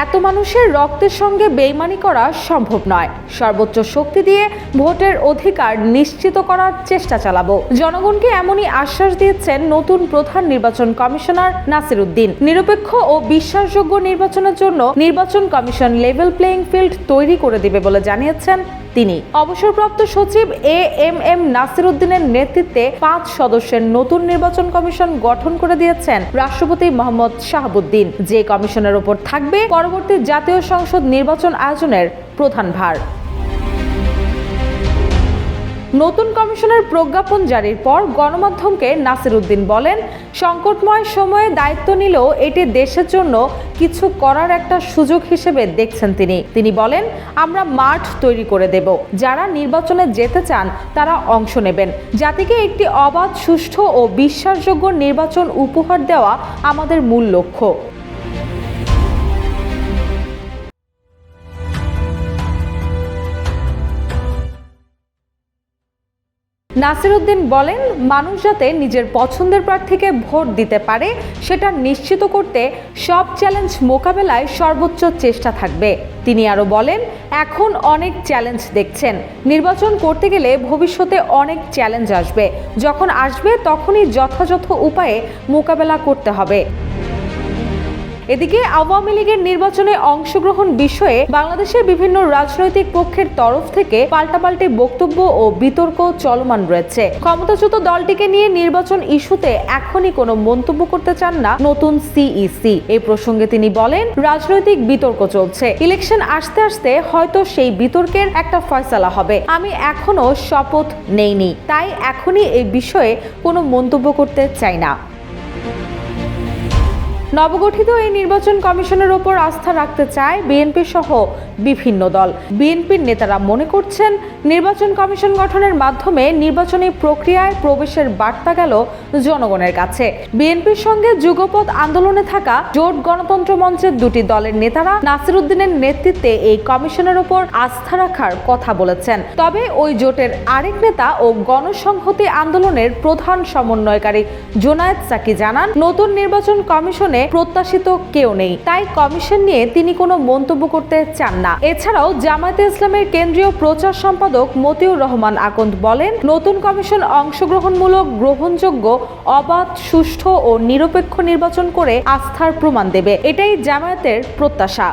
এত মানুষের রক্তের সঙ্গে বেইমানি করা সম্ভব নয়। সর্বোচ্চ শক্তি দিয়ে ভোটের অধিকার নিশ্চিত করার চেষ্টা চালাবো। জনগণকে এমনই আশ্বাস দিয়েছেন নতুন প্রধান নির্বাচন কমিশনার নাসির উদ্দিন। নিরপেক্ষ ও বিশ্বাসযোগ্য নির্বাচনের জন্য নির্বাচন কমিশন লেভেল প্লেইং ফিল্ড তৈরি করে দিবে বলে জানিয়েছেন তিনি। অবসরপ্রাপ্ত সচিব এএমএম নাসির উদ্দিনের নেতৃত্বে 5 সদস্যের নতুন নির্বাচন কমিশন গঠন করে দিয়েছেন রাষ্ট্রপতি মোহাম্মদ শাহাবুদ্দিন, যে কমিশনের উপর থাকবে পরবর্তী জাতীয় সংসদ নির্বাচন আয়োজনের প্রধান ভার। নতুন কমিশনের প্রজ্ঞাপন জারির পর গণমাধ্যমকে নাসির উদ্দিন বলেন, সংকটময় সময়ে দায়িত্ব নিলেও এটি দেশের জন্য কিছু করার একটা সুযোগ হিসেবে দেখছেন তিনি বলেন, আমরা মাঠ তৈরি করে দেব। যারা নির্বাচনে যেতে চান তারা অংশ নেবেন। জাতিকে একটি অবাধ, সুষ্ঠু ও বিশ্বাসযোগ্য নির্বাচন উপহার দেওয়া আমাদের মূল লক্ষ্য। নাসির উদ্দিন বলেন, মানুষ যাতে নিজের পছন্দের প্রার্থীকে ভোট দিতে পারে সেটা নিশ্চিত করতে সব চ্যালেঞ্জ মোকাবেলায় সর্বোচ্চ চেষ্টা থাকবে। তিনি আরও বলেন, এখন অনেক চ্যালেঞ্জ দেখছেন। নির্বাচন করতে গেলে ভবিষ্যতে অনেক চ্যালেঞ্জ আসবে। যখন আসবে তখনই যথাযথ উপায়ে মোকাবেলা করতে হবে। এদিকে আওয়ামী লীগের নির্বাচনে অংশগ্রহণ বিষয়ে বাংলাদেশের বিভিন্ন রাজনৈতিক পক্ষের তরফ থেকে পাল্টাপাল্টি বক্তব্য ও বিতর্ক চলমান রয়েছে। ক্ষমতাচ্যুত দলটিকে নিয়ে নির্বাচন ইস্যুতে এখনই কোনো মন্তব্য করতে চান না নতুন সিইসি। এই প্রসঙ্গে তিনি বলেন, রাজনৈতিক বিতর্ক চলছে, ইলেকশন আসতে আসতে হয়তো সেই বিতর্কের একটা ফয়সালা হবে। আমি এখনো শপথ নেইনি, তাই এখনই এই বিষয়ে কোনো মন্তব্য করতে চাই না। নবগঠিত এই নির্বাচন কমিশনের ওপর আস্থা রাখতে চায় বিএনপি সহ বিভিন্ন দল। বিএনপির নেতারা মনে করছেন, নির্বাচন কমিশন গঠনের মাধ্যমে নির্বাচনী প্রক্রিয়ায় প্রবেশের বার্তা গেল জনগণের কাছে। বিএনপির সঙ্গে যুগপৎ আন্দোলনে থাকা জোট গণতন্ত্র মঞ্চের দুটি দলের নেতারা নাসির উদ্দিনের নেতৃত্বে এই কমিশনের ওপর আস্থা রাখার কথা বলেছেন। তবে ওই জোটের আরেক নেতা ও গণসংহতি আন্দোলনের প্রধান সমন্বয়কারী জোনায়েদ সাকি জানান, নতুন নির্বাচন কমিশনে প্রত্যাশিত কেউ নেই, তাই কমিশন নিয়ে তিনি কোনো মন্তব্য করতে চান না। এছাড়াও জামায়াতে ইসলামের কেন্দ্রীয় প্রচার সম্পাদক মতিউর রহমান আকন্দ বলেন, নতুন কমিশন অংশগ্রহণমূলক, গ্রহণযোগ্য, অবাধ, সুষ্ঠু ও নিরপেক্ষ নির্বাচন করে আস্থার প্রমাণ দেবে। এটাই জামায়াতের প্রত্যাশা।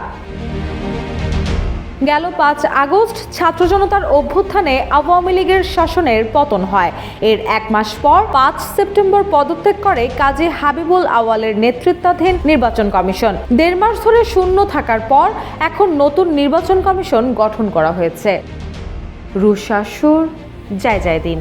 গেল 5 আগস্ট ছাত্র জনতার অভ্যুত্থানে আওয়ামী লীগের শাসনের পতন হয়। এর 1 মাস পর 5 সেপ্টেম্বর পদত্যাগ করে কাজী হাবিবুল আওয়ালের নেতৃত্বাধীন নির্বাচন কমিশন। 1.5 মাস ধরে শূন্য থাকার পর এখন নতুন নির্বাচন কমিশন গঠন করা হয়েছে। রুশা সুর, জয় জয় দিন।